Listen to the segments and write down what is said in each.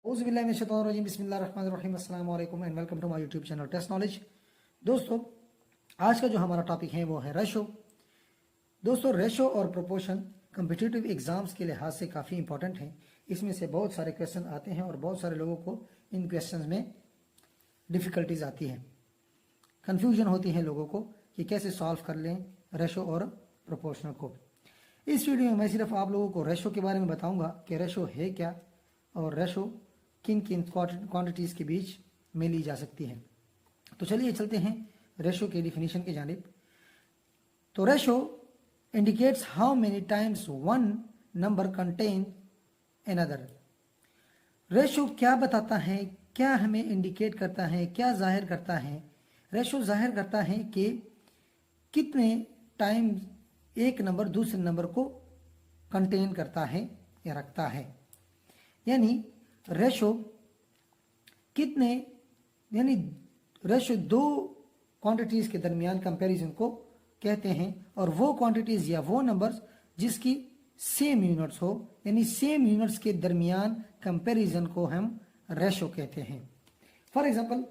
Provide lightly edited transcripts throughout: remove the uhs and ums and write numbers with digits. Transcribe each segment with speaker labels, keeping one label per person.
Speaker 1: बिस्मिल्लाहिर्रहमानिर्रहीम अस्सलाम वालेकुम and welcome to my YouTube channel test knowledge. दोस्तों, आज का जो हमारा टॉपिक है वो है रेशो। दोस्तों, रेशो और प्रोपोर्शन कम्पिटिटिव एग्जाम्स के लिहाज से काफ़ी इंपॉर्टेंट हैं। इसमें से बहुत सारे क्वेश्चन आते हैं और बहुत सारे लोगों को इन क्वेश्चन में डिफ़िकल्टीज आती हैं, कन्फ्यूजन होती है लोगों को कि कैसे सॉल्व कर लें रेशो और प्रोपोर्शनल को। इस वीडियो में मैं सिर्फ आप लोगों को रेशो के बारे में बताऊंगा कि रेशो है क्या और रेशो किन किन क्वांटिटीज़ के बीच में ली जा सकती है। तो चलिए चलते हैं रेशो के डिफिनीशन की जानिब। तो ratio indicates how many times one number contain another. Ratio क्या बताता है, क्या हमें इंडिकेट करता है, क्या जाहिर करता है? रेशो जाहिर करता है कि कितने टाइम एक नंबर दूसरे नंबर को कंटेन करता है या रखता है। यानी रेशो कितने, यानी रेशो दो क्वांटिटीज के दरमियान कंपैरिजन को कहते हैं, और वो क्वांटिटीज या वो नंबर्स जिसकी सेम यूनिट्स हो, यानी सेम यूनिट्स के दरमियान कंपैरिजन को हम रेशो कहते हैं। फॉर एग्जांपल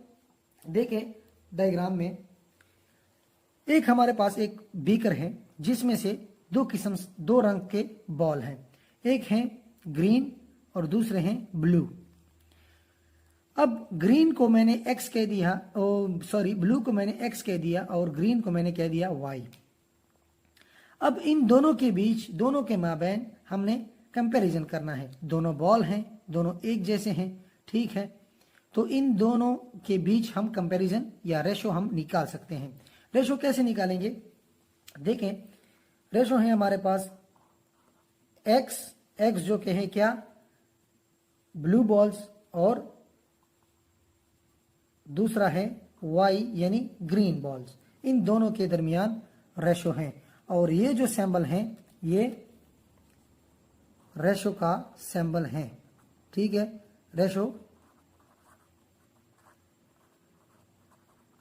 Speaker 1: देखें डायग्राम में, एक हमारे पास एक बीकर है जिसमें से दो रंग के बॉल हैं, एक है ग्रीन और दूसरे हैं ब्लू। अब ग्रीन को मैंने x कह दिया, ब्लू को मैंने x कह दिया और ग्रीन को मैंने कह दिया y। अब इन दोनों के बीच, दोनों के माबैन हमने कंपैरिजन करना है। दोनों बॉल हैं, दोनों एक जैसे हैं, ठीक है। तो इन दोनों के बीच हम कंपैरिजन या रेशो हम निकाल सकते हैं। रेशो कैसे निकालेंगे? देखें, रेशो है हमारे पास x जो के है क्या, ब्लू बॉल्स, और दूसरा है y यानी ग्रीन बॉल्स। इन दोनों के दरमियान रेशो है, और ये जो सिंबल है ये रेशो का सिंबल है, ठीक है। रेशो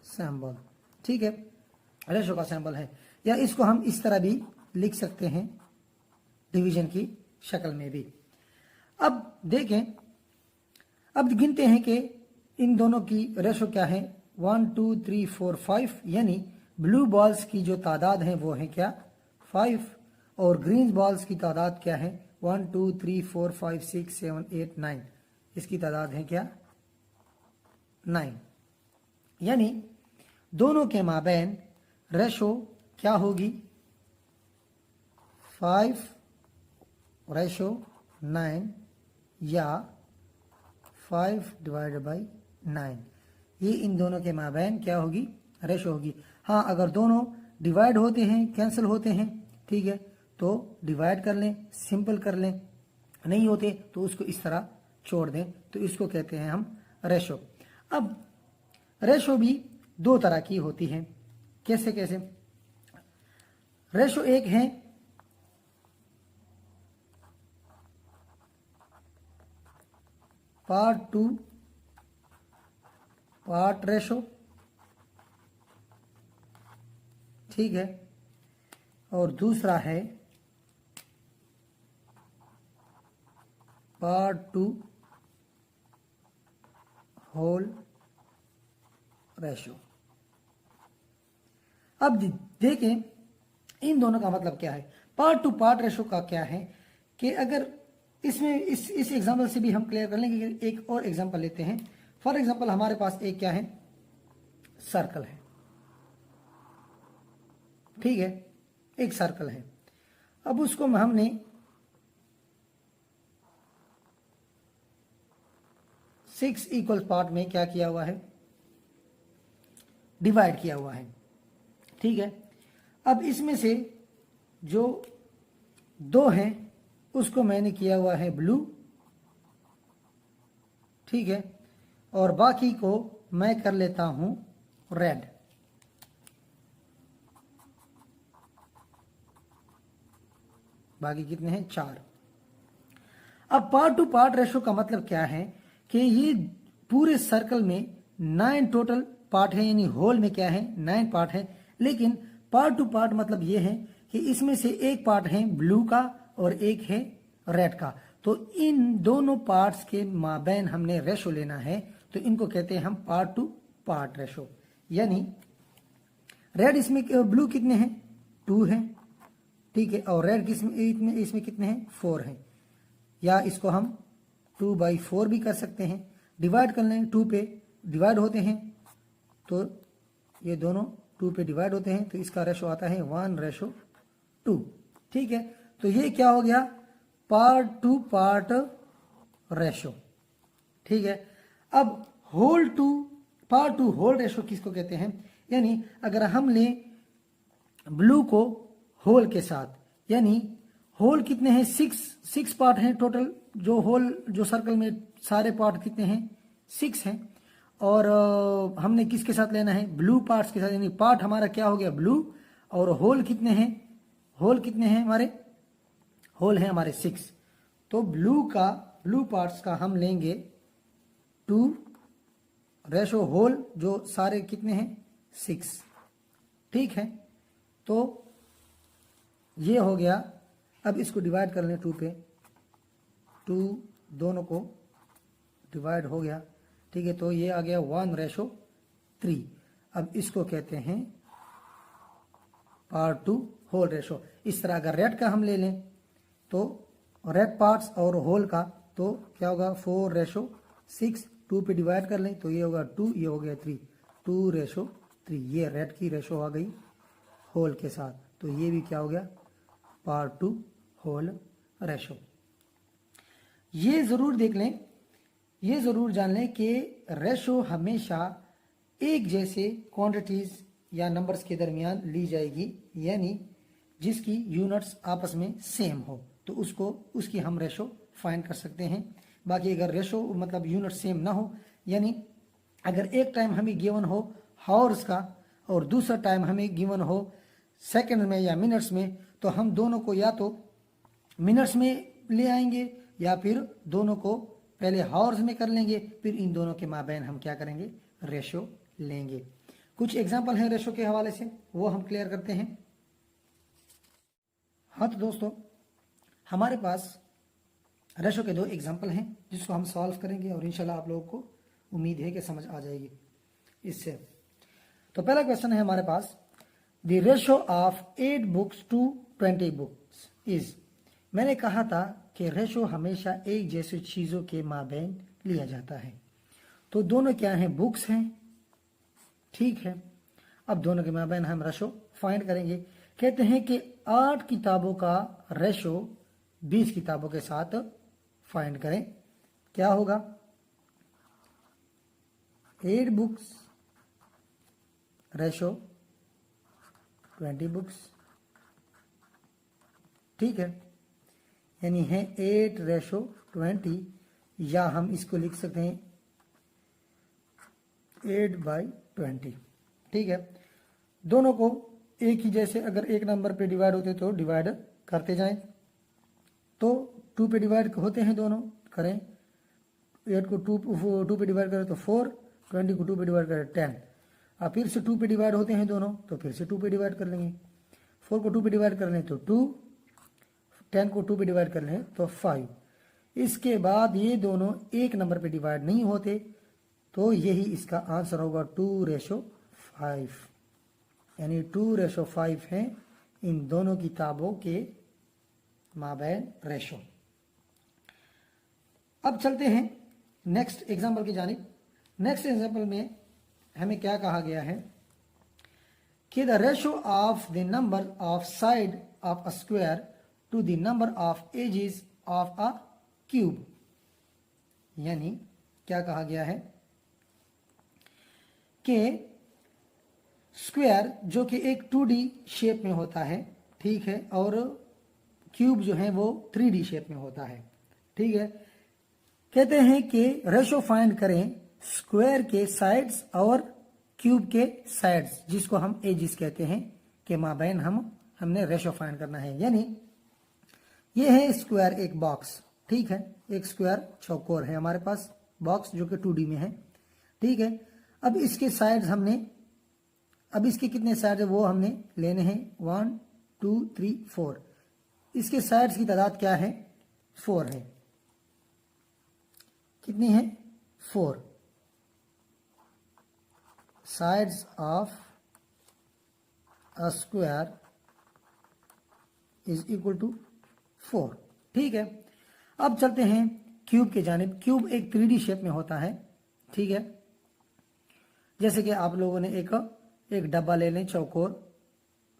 Speaker 1: सिंबल, ठीक है, रेशो का सिंबल है। या इसको हम इस तरह भी लिख सकते हैं, डिवीजन की शक्ल में भी। अब देखें, अब गिनते हैं कि इन दोनों की रेशो क्या है। 1 2 3 4 5, यानी ब्लू बॉल्स की जो तादाद है वो है क्या, 5, और ग्रीन बॉल्स की तादाद क्या है, 1 2 3 4 5 6 7 8 9, इसकी तादाद है क्या, 9। यानी दोनों के माबैन रेशो क्या होगी, 5/9 या 5/9। ये इन दोनों के माबैन क्या होगी, रेशो होगी। हाँ, अगर दोनों डिवाइड होते हैं, कैंसिल होते हैं, ठीक है, तो डिवाइड कर लें, सिंपल कर लें, नहीं होते तो उसको इस तरह छोड़ दें, तो इसको कहते हैं हम रेशो। अब रेशो भी दो तरह की होती है। कैसे कैसे? रेशो एक है पार्ट टू पार्ट रेशो, ठीक है, और दूसरा है पार्ट टू होल रेशो। अब देखें इन दोनों का मतलब क्या है। पार्ट टू पार्ट रेशो का क्या है कि अगर इसमें इस एग्जांपल से भी हम क्लियर कर लेंगे कि एक और एग्जांपल लेते हैं। फॉर एग्जांपल हमारे पास एक क्या है, सर्कल है, ठीक है, एक सर्कल है। अब उसको हमने 6 इक्वल पार्ट में क्या किया हुआ है, डिवाइड किया हुआ है, ठीक है। अब इसमें से जो दो हैं उसको मैंने किया हुआ है ब्लू, ठीक है, और बाकी को मैं कर लेता हूं रेड। बाकी कितने हैं, 4। अब पार्ट टू पार्ट रेशो का मतलब क्या है कि ये पूरे सर्कल में 9 टोटल पार्ट है, यानी होल में क्या है, 9 पार्ट है। लेकिन पार्ट टू पार्ट मतलब ये है कि इसमें से एक पार्ट है ब्लू का और एक है रेड का। तो इन दोनों पार्ट्स के माबैन हमने रेशो लेना है, तो इनको कहते हैं हम पार्ट टू पार्ट रेशो। यानी रेड इसमें ब्लू कितने हैं 2 हैं, ठीक है, और रेड इसमें कितने हैं 4 हैं, या इसको हम 2/4 भी कर सकते हैं। डिवाइड कर लें, 2 पे डिवाइड होते हैं, तो ये दोनों 2 पे डिवाइड होते हैं, तो इसका रेशो आता है 1:2, ठीक है। तो ये क्या हो गया पार्ट टू पार्ट रेशो, ठीक है। अब पार्ट टू होल रेशो किसको कहते हैं, यानी अगर हम लें ब्लू को होल के साथ, यानी होल कितने हैं 6 पार्ट हैं टोटल, जो सर्कल में सारे पार्ट कितने हैं 6 हैं, और हमने किसके साथ लेना है ब्लू पार्ट्स के साथ, यानी पार्ट हमारा क्या हो गया ब्लू, और होल कितने हैं हमारे, होल है हमारे 6। तो ब्लू पार्ट्स का हम लेंगे 2 होल, जो सारे कितने हैं 6, ठीक है। तो ये हो गया। अब इसको डिवाइड कर लें 2 पे, 2 दोनों को डिवाइड हो गया, ठीक है। तो ये आ गया 1:3। अब इसको कहते हैं पार्ट टू होल रेशो। इस तरह अगर रेड का हम ले लें, तो रेड पार्ट्स और होल का, तो क्या होगा 4:6, 2 पे डिवाइड कर लें तो ये होगा 2, ये हो गया 3, 2:3। ये रेड की रेशो आ गई होल के साथ, तो ये भी क्या हो गया पार्ट टू होल रेशो। ये जरूर देख लें, ये जरूर जान लें कि रेशो हमेशा एक जैसे क्वांटिटीज या नंबर्स के दरमियान ली जाएगी, यानी जिसकी यूनिट्स आपस में सेम हो, तो उसकी हम रेशो फाइंड कर सकते हैं। बाकी अगर रेशो मतलब यूनिट सेम ना हो, यानी अगर एक टाइम हमें गिवन हो हावर्स का और दूसरा टाइम हमें गिवन हो सेकंड में या मिनट्स में, तो हम दोनों को या तो मिनट्स में ले आएंगे या फिर दोनों को पहले हावर्स में कर लेंगे, फिर इन दोनों के माबैन हम क्या करेंगे रेशो लेंगे। कुछ एग्जांपल हैं रेशो के हवाले से, वो हम क्लियर करते हैं। हाँ तो दोस्तों, हमारे पास रेशो के 2 एग्जांपल हैं जिसको हम सॉल्व करेंगे और इंशाल्लाह आप लोगों को उम्मीद है कि समझ आ जाएगी इससे। तो पहला क्वेश्चन है हमारे पास, the ratio of 8 books to 20 books is. मैंने कहा था कि रेशो हमेशा एक जैसी चीजों के माबैन लिया जाता है, तो दोनों क्या हैं बुक्स हैं, ठीक है। अब दोनों के माबैन हम रेशो फाइंड करेंगे। कहते हैं कि 8 किताबों का रेशो 20 किताबों के साथ फाइंड करें। क्या होगा 8 बुक्स रेशो 20 बुक्स, ठीक है, यानी है 8:20, या हम इसको लिख सकते हैं 8/20, ठीक है। दोनों को एक ही जैसे अगर एक नंबर पे डिवाइड होते तो डिवाइड करते जाएं, तो 2 पे डिवाइड होते हैं दोनों, करें 8 को 2 पे डिवाइड करें तो 4, 20 को 2 पे डिवाइड करें 10। अब फिर से 2 पे डिवाइड होते हैं दोनों, तो फिर से 2 पे डिवाइड कर लेंगे। 4 को 2 पे डिवाइड कर लें तो 2, 10 को 2 पे डिवाइड कर लें तो 5। इसके बाद ये दोनों एक नंबर पे डिवाइड नहीं होते, तो यही इसका आंसर होगा 2:5, यानी 2:5 है इन दोनों किताबों के माबैन रेशो। अब चलते हैं नेक्स्ट एग्जाम्पल की जानिब। नेक्स्ट एग्जाम्पल में हमें क्या कहा गया है कि the ratio of the number of side of a square to the number of edges of a cube, यानी क्या कहा गया है कि स्क्वायर जो कि एक 2D शेप में होता है, ठीक है, और क्यूब जो है वो 3D शेप में होता है, ठीक है। कहते हैं कि रेशो फाइंड करें स्क्वायर के साइड्स और क्यूब के साइड्स, जिसको हम एजिस कहते हैं, के माबैन हमने रेशो फाइंड करना है। यानी ये है स्क्वायर एक बॉक्स, ठीक है, एक स्क्वायर चौकोर है हमारे पास बॉक्स जो कि 2D में है, ठीक है। अब इसके साइड्स अब इसके कितने साइड है वो हमने लेने हैं 1 2 3 4। इसके साइड्स की तादाद क्या है 4 है, कितनी है 4, sides of a square is equal to 4। ठीक है, अब चलते हैं क्यूब के जानिब। क्यूब एक 3D शेप में होता है। ठीक है, जैसे कि आप लोगों ने एक डब्बा ले लें चौकोर,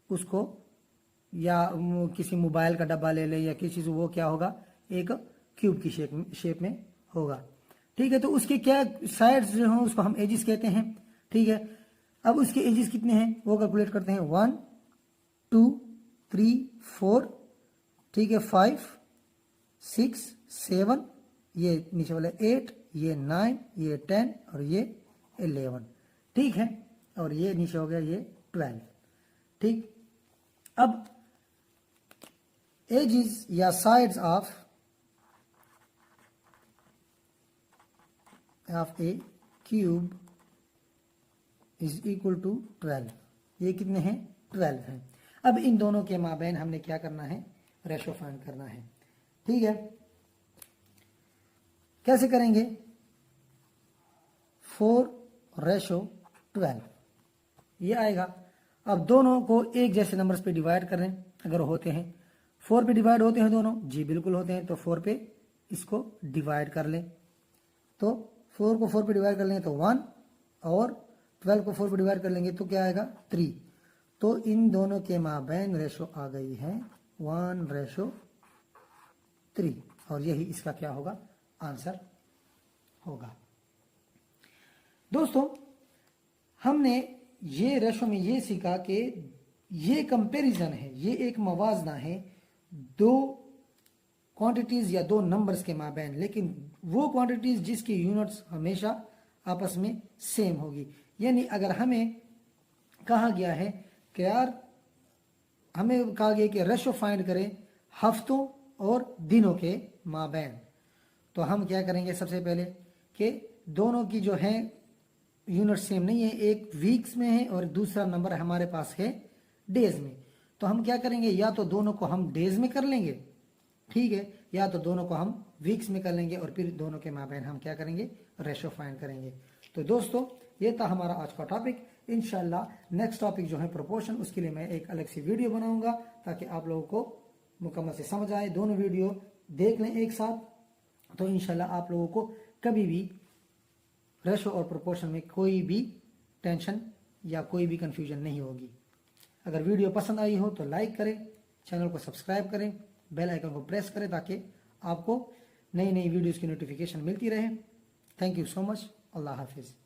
Speaker 1: उसको या किसी मोबाइल का डब्बा ले लें या किसी से, वो क्या होगा, एक क्यूब की शेप में होगा। ठीक है, तो उसके क्या साइड्स जो हों उसको हम एजिस कहते हैं। ठीक है, अब उसके एजिस कितने हैं वो कैलकुलेट करते हैं। 1 2 3 4, ठीक है, 5 6 7, ये नीचे वाला 8, ये 9, ये 10 और ये 11। ठीक है, और ये नीचे हो गया ये 12। ठीक, अब एजिस या sides of a cube is equal to 12। ये कितने हैं 12 हैं। अब इन दोनों के माबैन हमने क्या करना है, रेशो फाइंड करना है। ठीक है, कैसे करेंगे, 4:12 ये आएगा। अब दोनों को एक जैसे नंबर्स पे डिवाइड करें अगर होते हैं। 4 पे डिवाइड होते हैं दोनों, जी बिल्कुल होते हैं। तो 4 पे इसको डिवाइड कर लें, तो 4 को 4 पे डिवाइड कर लेंगे तो 1, और 12 को 4 पे डिवाइड कर लेंगे तो क्या आएगा 3। तो इन दोनों के माबैन रेशो आ गई है 1:3, और यही इसका क्या होगा, आंसर होगा। दोस्तों, हमने ये रेशो में ये सीखा कि ये कंपैरिजन है, ये एक मवाजना है दो क्वांटिटीज या दो नंबर्स के माबैन, लेकिन वो क्वांटिटीज जिसकी यूनिट्स हमेशा आपस में सेम होगी। यानी अगर हमें कहा गया है कि यार, हमें कहा गया कि रेशो फाइंड करें हफ्तों और दिनों के माबैन, तो हम क्या करेंगे, सबसे पहले कि दोनों की जो है यूनिट सेम नहीं है, एक वीक्स में है और दूसरा नंबर हमारे पास है डेज में। तो हम क्या करेंगे, या तो दोनों को हम डेज में कर लेंगे, ठीक है, या तो दोनों को हम वीक्स में कर लेंगे, और फिर दोनों के माबैन हम क्या करेंगे, रेशो फाइंड करेंगे। तो दोस्तों, ये था हमारा आज का टॉपिक। इंशाल्लाह नेक्स्ट टॉपिक जो है प्रोपोर्शन, उसके लिए मैं एक अलग सी वीडियो बनाऊंगा ताकि आप लोगों को मुकम्मल से समझ आए। दोनों वीडियो देख लें एक साथ, तो इंशाल्लाह आप लोगों को कभी भी रेशो और प्रोपोर्शन में कोई भी टेंशन या कोई भी कंफ्यूजन नहीं होगी। अगर वीडियो पसंद आई हो तो लाइक करें, चैनल को सब्सक्राइब करें, बेल आइकन को प्रेस करें ताकि आपको नई नई वीडियोस की नोटिफिकेशन मिलती रहे। Thank you so much. अल्लाह हाफिज़।